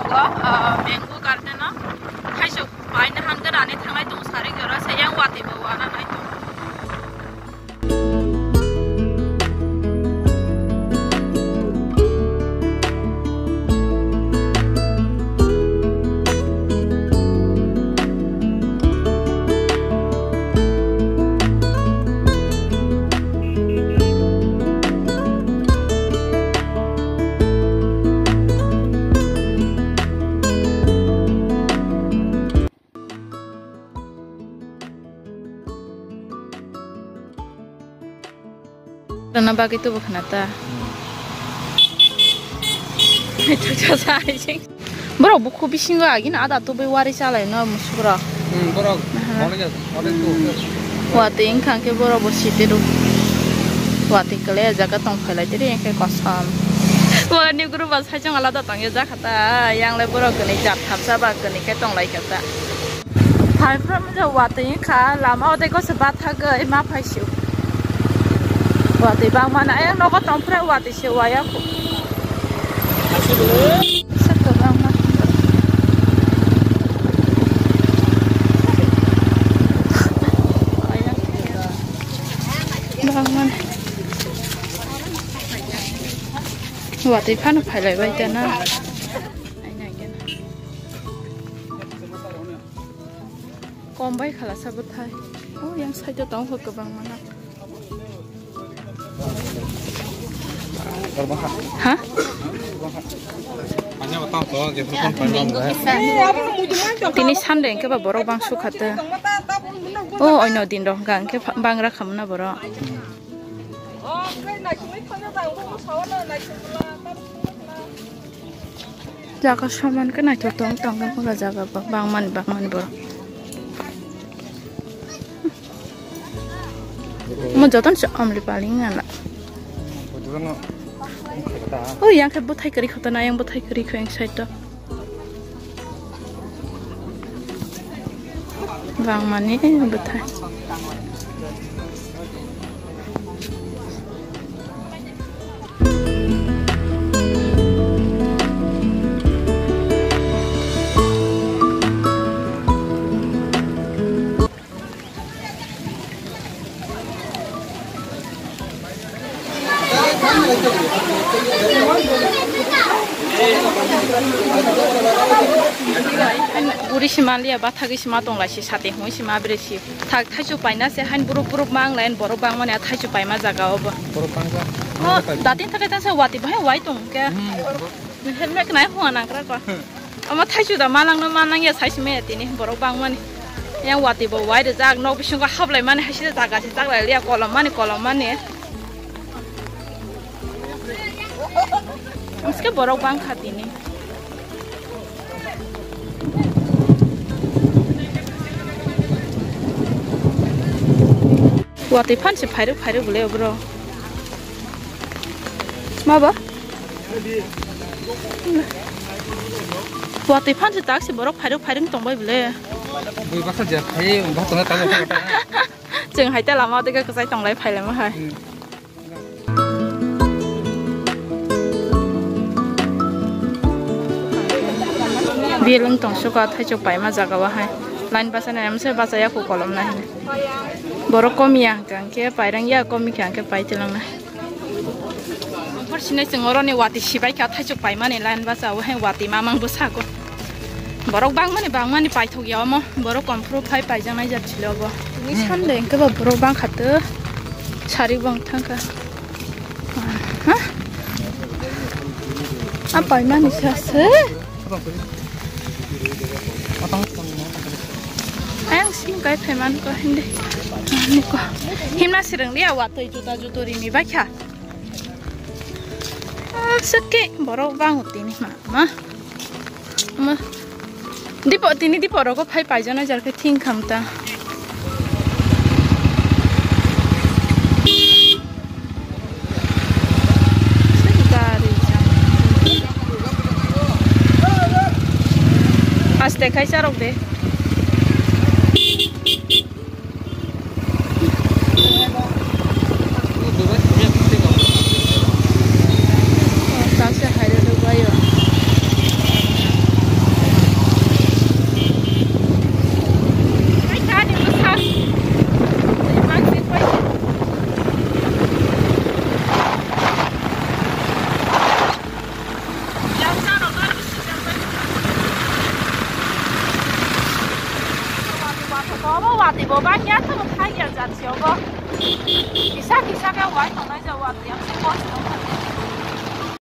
go mango garden na thaisu baina hanggarani thangnai dong sari gora sayang wati bo wana nai to karena bagi itu bukan nata. Itu jasa aja. Bro, buku bising gak lagi, ada tuh bewaris alai, no musbro. Bro, mana tuh? Wati ingkang ke bro bosi tiru. Wati kalian jaga tong pelai jadi yang kayak kosong. Wah, ini guru bahasa aja ngalah datang ya Jakarta, yang le bro kini jat sabah kini kayak tong lagi kata. Hai bro, macam wati ingkang lama udah kau sebat harga emang pasyu. Wati bang mana yang nokot tompre wati sewaya ku. Sekarang mah. Bang mana? Wati pan phải lại vậy na. Con bay khá là sabut thay. Oh, yang saya tahu ke bang mana? Hah? Ini sandeng ke borok bang sukata. Oh, ono din dong gang ke bang rakam na borok. Jaga saman ke naik tong tong kan pun jaga bang man borok. Mau jatuh si amli palingan lah. Oh, yang kayak butai keri kota na yang butai keri yang saya tu. Bang mana yang butai? Uri simalia batagi sima tong lasi sate hoi sima beresi tak thaju paina se han buruk mang lain borok bang mana thaju paima jaga obo Borok bang ka oh datin tak tan sa wati bahai wai tong ke helmet nai huan angkra ko ama thaju da malang no manang ya sai sime tini borok bang mani yang wati bo wai de jak no bisung ka hablai mani hasi da jaga si jak lai lia kolam mani meski borok bang khatini Wati pan si pairu boleh bro. Maba? Wati pan si tak si borok pairu tong boy boleh. Bui bakal je, hai bakal tong tahu. Jeng hai ta lama tiga kesai tong lai pai lama hai. Bilang tong suka thai cok pai ma jaga wahai. Lain bahasa na emse bahasa ya ku kolom na. Borok komi yang kan ke pairang ya komi kan ke pai tilang na. Persine sengoro ni wati sibai ka thai cok pai ma ni lain bahasa wahai wati mamang busa ko. Borok bang mani pai thok ya mo. Borok konfro pai jang na jat chilo bo. Ni sandeng ke ba borok bang khate. Sari bang thang ka. Hah? Apa pai ma ni sase? Ayang sim kai peman ko hindi. Ni ko. Himna sirang dia watoi juta rini bakya. Seke borok bang uti ni mama. Ma. Di po roko pai jana jar ke ting khamta. Aste kai sarok de. 话题无把伢这么太阳在笑不？其实个外头那就话题，是我是。